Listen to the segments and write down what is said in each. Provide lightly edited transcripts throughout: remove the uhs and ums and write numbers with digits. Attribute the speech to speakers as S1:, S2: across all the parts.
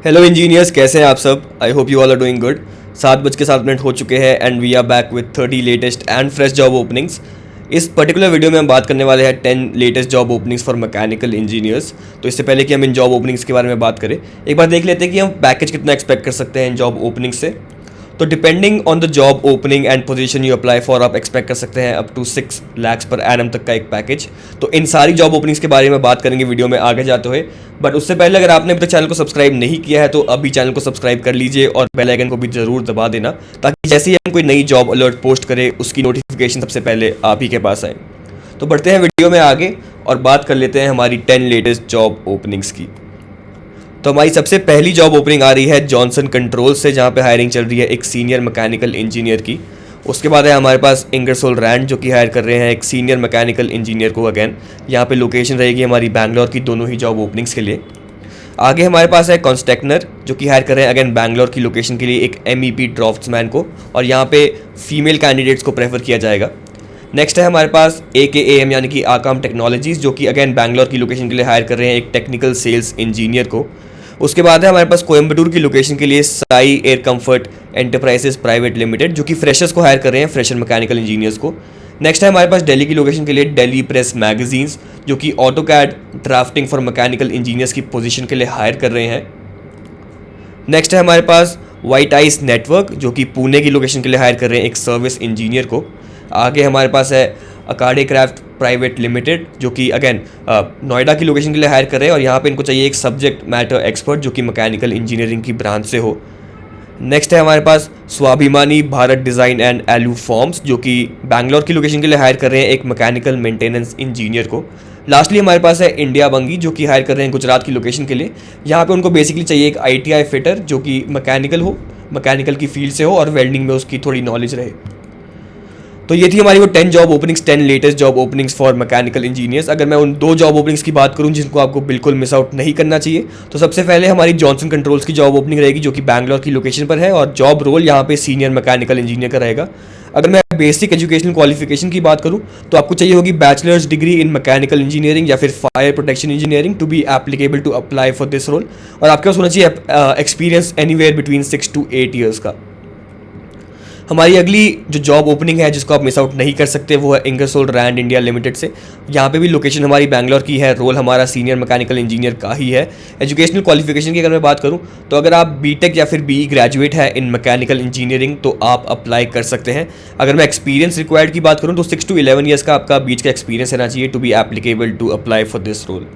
S1: Hello engineers, कैसे हैं आप सब। I hope you all are doing good. 7:07 हो चुके हैं and we are back with 30 latest and fresh job openings. इस पर्टिकुलर वीडियो में हम बात करने वाले हैं 10 latest job openings for mechanical engineers. तो इससे पहले कि हम इन जॉब ओपनिंग्स के बारे में बात करें, एक बार देख लेते हैं कि हम पैकेज कितना एक्सपेक्ट कर सकते हैं इन जॉब ओपनिंग्स से। तो depending on the job opening and position you apply for, आप एक्सपेक्ट कर सकते हैं up to 6 lakhs per annum तक का एक पैकेज। तो इन सारी जॉब ओपनिंग्स के बारे में बात करेंगे वीडियो में आगे जाते हुए। बट उससे पहले अगर आपने अभी तक चैनल को सब्सक्राइब नहीं किया है तो अभी चैनल को सब्सक्राइब कर लीजिए और बेल आइकन को भी ज़रूर दबा देना, ताकि जैसे ही हम कोई नई जॉब अलर्ट पोस्ट करें उसकी नोटिफिकेशन सबसे पहले आप ही के पास आए। तो बढ़ते हैं वीडियो में आगे और बात कर लेते हैं हमारी 10 लेटेस्ट जॉब ओपनिंग्स की। तो हमारी सबसे पहली जॉब ओपनिंग आ रही है जॉनसन कंट्रोल्स से, जहाँ पे हायरिंग चल रही है एक सीनियर मैकेनिकल इंजीनियर की। उसके बाद है हमारे पास इंगरसोल रैंड, जो कि हायर कर रहे हैं एक सीनियर मैकेनिकल इंजीनियर को। अगेन यहाँ पे लोकेशन रहेगी हमारी बैंगलोर की, दोनों ही जॉब ओपनिंग्स के लिए। आगे हमारे पास है कॉन्स्टेक्नर, जो कि हायर कर रहे हैं अगेन बैंगलोर की लोकेशन के लिए एक MEP ड्राफ्ट्समैन को, और यहाँ पे फीमेल कैंडिडेट्स को प्रेफर किया जाएगा। नेक्स्ट है हमारे पास AKAM यानी कि आकाम टेक्नोलॉजीज़, जो कि अगेन बैंगलोर की लोकेशन के लिए हायर कर रहे हैं एक टेक्निकल सेल्स इंजीनियर को। उसके बाद है हमारे पास कोयम्बटूर की लोकेशन के लिए Sai air comfort enterprises private limited, जो कि फ्रेशर्स को हायर कर रहे हैं, फ्रेशर मैकेनिकल इंजीनियर्स को। नेक्स्ट है हमारे पास दिल्ली की लोकेशन के लिए दिल्ली प्रेस मैगजीन्स, जो कि AutoCAD drafting for mechanical engineers की पोजीशन के लिए हायर कर रहे हैं। नेक्स्ट है हमारे पास वाइट आइस नेटवर्क, जो कि पुणे की लोकेशन के लिए हायर कर रहे हैं एक सर्विस इंजीनियर को। आगे हमारे पास है अकाडे क्राफ्ट प्राइवेट लिमिटेड, जो कि अगेन नोएडा की लोकेशन के लिए हायर कर रहे हैं, और यहाँ पे इनको चाहिए एक सब्जेक्ट मैटर एक्सपर्ट जो कि मैकेनिकल इंजीनियरिंग की ब्रांच से हो। नेक्स्ट है हमारे पास स्वाभिमानी भारत डिज़ाइन एंड एलू फॉर्म्स, जो कि बैंगलोर की लोकेशन के लिए हायर कर रहे हैं एक मैकेनिकल मेंटेनेंस इंजीनियर को। लास्टली हमारे पास है इंडिया बंगी, जो कि हायर कर रहे हैं गुजरात की लोकेशन के लिए। यहाँ पे उनको बेसिकली चाहिए एक ITI फिटर जो कि मैकेनिकल की फील्ड से हो और वेल्डिंग में उसकी थोड़ी नॉलेज रहे। तो ये थी हमारी वो 10 job openings, 10 latest job openings for mechanical engineers. अगर मैं उन 2 जॉब ओपनिंग्स की बात करूं जिनको आपको बिल्कुल मिस आउट नहीं करना चाहिए, तो सबसे पहले हमारी जॉनसन कंट्रोल्स की जॉब ओपनिंग रहेगी, जो कि बैंगलोर की लोकेशन पर है, और जॉब रोल यहाँ पे सीनियर मैकेनिकल इंजीनियर का रहेगा। अगर मैं बेसिक एजुकेशनल क्वालिफिकेशन की बात करूँ तो आपको चाहिए होगी bachelors degree in mechanical engineering या फिर fire protection engineering to be applicable to apply for this role, और आपके पास होना चाहिए experience anywhere between 6 to 8 years का। हमारी अगली जो जॉब ओपनिंग है जिसको आप मिस आउट नहीं कर सकते वो है इंगरसोल रैंड इंडिया लिमिटेड से। यहाँ पे भी लोकेशन हमारी बैंगलोर की है, रोल हमारा सीनियर मैकेनिकल इंजीनियर का ही है। एजुकेशनल क्वालिफिकेशन की अगर मैं बात करूँ तो अगर आप BTech या फिर BE ग्रेजुएट है इन मैकेनिकल इंजीनियरिंग तो आप अप्लाई कर सकते हैं। अगर मैं एक्सपीरियंस रिक्वायर्ड की बात करूँ तो 6 to 11 ईयर्स का आपका बीच का एक्सपीरियंस रहना चाहिए to be applicable to apply for this role.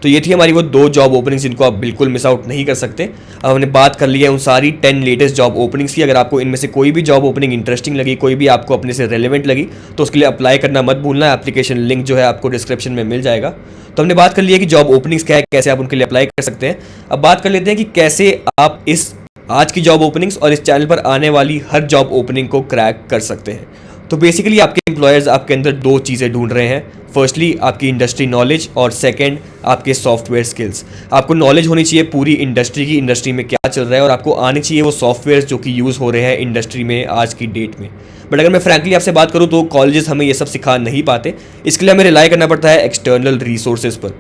S1: तो ये थी हमारी वो 2 जॉब ओपनिंग्स जिनको आप बिल्कुल मिस आउट नहीं कर सकते। अब हमने बात कर ली है उन सारी 10 लेटेस्ट जॉब ओपनिंग्स की। अगर आपको इनमें से कोई भी जॉब ओपनिंग इंटरेस्टिंग लगी, कोई भी आपको अपने से रेलेवेंट लगी, तो उसके लिए अप्लाई करना मत भूलना। एप्लीकेशन लिंक जो है आपको डिस्क्रिप्शन में मिल जाएगा। तो हमने बात कर ली है कि जॉब ओपनिंग्स क्या है, कैसे आप उनके लिए अप्लाई कर सकते हैं। अब बात कर लेते हैं कि कैसे आप इस आज की जॉब ओपनिंग्स और इस चैनल पर आने वाली हर जॉब ओपनिंग को क्रैक कर सकते हैं। तो बेसिकली आपके एम्प्लॉयर्स आपके अंदर 2 चीज़ें ढूंढ रहे हैं। फर्स्टली आपकी इंडस्ट्री नॉलेज और सेकंड आपके सॉफ्टवेयर स्किल्स। आपको नॉलेज होनी चाहिए पूरी इंडस्ट्री की, इंडस्ट्री में क्या चल रहा है, और आपको आनी चाहिए वो सॉफ्टवेयर जो कि यूज़ हो रहे हैं इंडस्ट्री में आज की डेट में। बट अगर मैं फ्रैंकली आपसे बात करूँ तो कॉलेजेस हमें ये सब सिखा नहीं पाते। इसके लिए हमें रिलाई करना पड़ता है एक्सटर्नल रिसोर्सेज पर।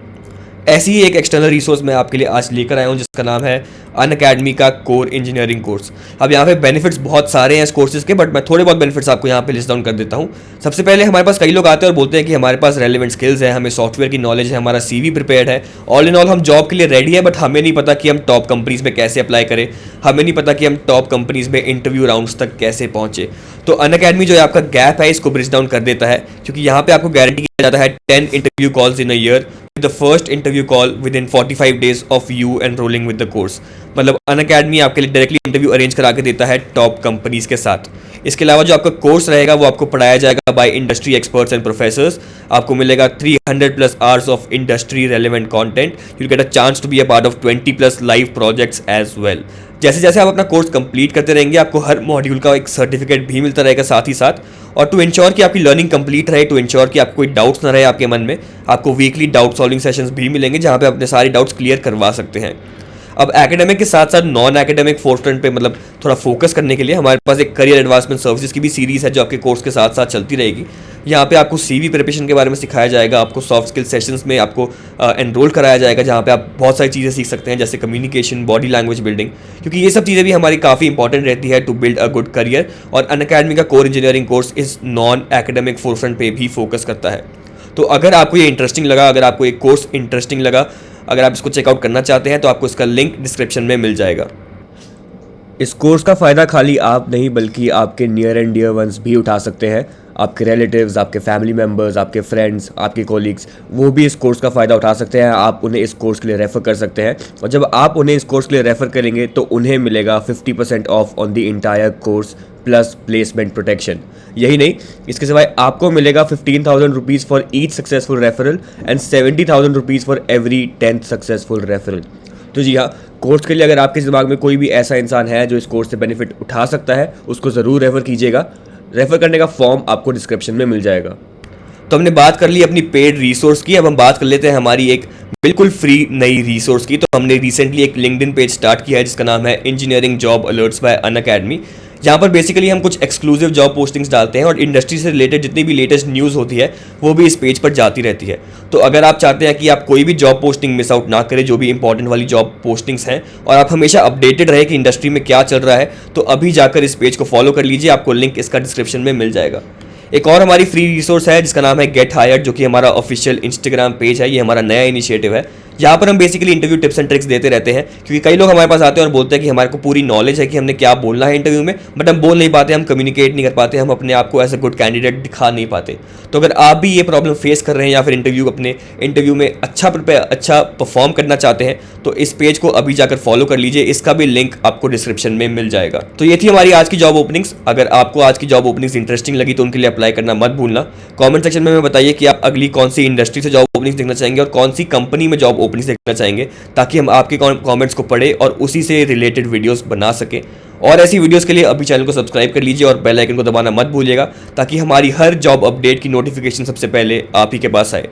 S1: ऐसी ही एक एक्सटर्नल रिसोर्स मैं आपके लिए आज लेकर आया हूँ जिसका नाम है अनअकैडमी का कोर इंजीनियरिंग कोर्स। अब यहाँ पे बेनिफिट्स बहुत सारे हैं इस कोर्सेज के, बट मैं थोड़े बहुत बेनिफिट्स आपको यहाँ पे लिस्ट डाउन कर देता हूँ। सबसे पहले हमारे पास कई लोग आते हैं और बोलते हैं कि हमारे पास रेलेवेंट स्किल्स है, हमें सॉफ्टवेयर की नॉलेज है, हमारा CV प्रिपेयर्ड है, ऑल इन ऑल हम जॉब के लिए रेडी है, बट हमें नहीं पता कि हम टॉप कंपनीज में कैसे अप्लाई करें, हमें नहीं पता कि हम टॉप कंपनीज में इंटरव्यू राउंड्स तक कैसे पहुँचे। तो अनअकैडमी जो है आपका गैप है इसको ब्रिज डाउन कर देता है, क्योंकि यहाँ पे आपको गारंटी किया जाता है 10 interview calls in a year, the first interview call with in 45 days of you enrolling with the course. मतलब अनअकैडमी आपके लिए डायरेक्टली इंटरव्यू अरेंज करा के देता है टॉप कंपनीज के साथ। इसके अलावा जो आपका कोर्स रहेगा वो आपको पढ़ाया जाएगा by industry experts and professors. आपको मिलेगा 300+ hours of industry relevant content. You get a chance to be a part of 20+ live projects as well. जैसे जैसे आप अपना कोर्स कंप्लीट करते रहेंगे आपको हर मॉड्यूल का एक सर्टिफिकेट भी मिलता रहेगा साथ ही साथ। और टू इंश्योर कि आपकी लर्निंग कंप्लीट रहे, टू इंश्योर कि आपको कोई डाउट्स ना रहे आपके मन में, आपको वीकली डाउट सॉल्विंग सेशंस भी मिलेंगे जहाँ पे अपने सारे डाउट्स क्लियर करवा सकते हैं। अब एकेडमिक के साथ साथ नॉन एकेडमिक फोरफ्रंट पे मतलब थोड़ा फोकस करने के लिए हमारे पास एक करियर एडवांसमेंट सर्विसेज की भी सीरीज़ है जो आपके कोर्स के साथ साथ चलती रहेगी, यहाँ पे आपको CV प्रिपरेशन के बारे में सिखाया जाएगा, आपको सॉफ्ट स्किल सेशंस में आपको एनरोल कराया जाएगा, जहाँ पे आप बहुत सारी चीज़ें सीख सकते हैं जैसे कम्युनिकेशन, बॉडी लैंग्वेज बिल्डिंग, क्योंकि ये सब चीज़ें भी हमारी काफ़ी इंपॉर्टेंट रहती है to build a good career. और अनअकैडमी का कोर इंजीनियरिंग कोर्स इस नॉन एकेडमिक फोरफ्रंट पे भी फोकस करता है। तो अगर आपको ये इंटरेस्टिंग लगा, अगर आपको एक कोर्स इंटरेस्टिंग लगा, अगर आप इसको चेकआउट करना चाहते हैं तो आपको इसका लिंक डिस्क्रिप्शन में मिल जाएगा। इस कोर्स का फ़ायदा खाली आप नहीं बल्कि आपके नियर एंड डियर वंस भी उठा सकते हैं। आपके रिलेटिव्स, आपके फैमिली मेम्बर्स, आपके फ्रेंड्स, आपके कोलीग्स, वो भी इस कोर्स का फ़ायदा उठा सकते हैं। आप उन्हें इस कोर्स के लिए रेफ़र कर सकते हैं और जब आप उन्हें इस कोर्स के लिए रेफ़र करेंगे तो उन्हें मिलेगा 50% of on the entire course plus placement protection. यही नहीं, इसके सिवाय आपको मिलेगा 15,000 rupees for each successful referral and 70,000 rupees for every 10th successful referral. तो जी हाँ, कोर्स के लिए अगर आपके दिमाग में कोई भी ऐसा इंसान है जो इस कोर्स से बेनिफिट उठा सकता है, उसको ज़रूर रेफ़र कीजिएगा। रेफ़र करने का फॉर्म आपको डिस्क्रिप्शन में मिल जाएगा। तो हमने बात कर ली अपनी पेड रिसोर्स की, अब हम बात कर लेते हैं हमारी एक बिल्कुल फ्री नई रिसोर्स की। तो हमने रिसेंटली एक लिंक्डइन पेज स्टार्ट किया है जिसका नाम है engineering job alerts bye Unacademy. यहाँ पर बेसिकली हम कुछ एक्सक्लूसिव जॉब पोस्टिंग्स डालते हैं और इंडस्ट्री से रिलेटेड जितनी भी लेटेस्ट न्यूज़ होती है वो भी इस पेज पर जाती रहती है। तो अगर आप चाहते हैं कि आप कोई भी जॉब पोस्टिंग मिस आउट ना करें, जो भी इंपॉर्टेंट वाली जॉब पोस्टिंग्स हैं, और आप हमेशा अपडेटेड रहे कि इंडस्ट्री में क्या चल रहा है, तो अभी जाकर इस पेज को फॉलो कर लीजिए। आपको लिंक इसका डिस्क्रिप्शन में मिल जाएगा। एक और हमारी फ्री रिसोर्स है जिसका नाम है गेट हायर्ड, जो कि हमारा ऑफिशियल इंस्टाग्राम पेज है। ये हमारा नया इनिशिएटिव है। यहाँ पर हम basically interview tips and tricks देते रहते हैं, क्योंकि कई लोग हमारे पास आते हैं और बोलते हैं कि हमारे को पूरी नॉलेज है कि हमने क्या बोलना है इंटरव्यू में, बट हम बोल नहीं पाते, हम कम्युनिकेट नहीं कर पाते, हम अपने आप को एज अ गुड कैंडिडेट दिखा नहीं पाते। तो अगर आप भी ये प्रॉब्लम फेस कर रहे हैं या फिर अपने इंटरव्यू में अच्छा परफॉर्म करना चाहते हैं, तो इस पेज को अभी जाकर फॉलो कर लीजिए। इसका भी लिंक आपको डिस्क्रिप्शन में मिल जाएगा। तो ये थी हमारी आज की जॉब ओपनिंग्स। अगर आपको आज की जॉब ओपनिंग्स इंटरेस्टिंग लगी तो उनके लिए अप्लाई करना मत भूलना। कमेंट सेक्शन में हमें बताइए कि आप अगली कौन सी इंडस्ट्री से जॉब ओपनिंग्स देखना चाहेंगे और कौन सी कंपनी में जॉब ओपनिंग्स देखना चाहेंगे, ताकि हम आपके कमेंट्स को पढ़े और उसी से रिलेटेड वीडियोस बना सकें। और ऐसी वीडियोस के लिए अभी चैनल को सब्सक्राइब कर लीजिए और बेल आइकन को दबाना मत भूलिएगा, ताकि हमारी हर जॉब अपडेट की नोटिफिकेशन सबसे पहले आप ही के पास आए।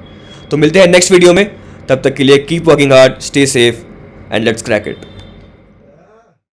S1: तो मिलते हैं नेक्स्ट वीडियो में, तब तक के लिए keep working hard, stay safe and let's crack it.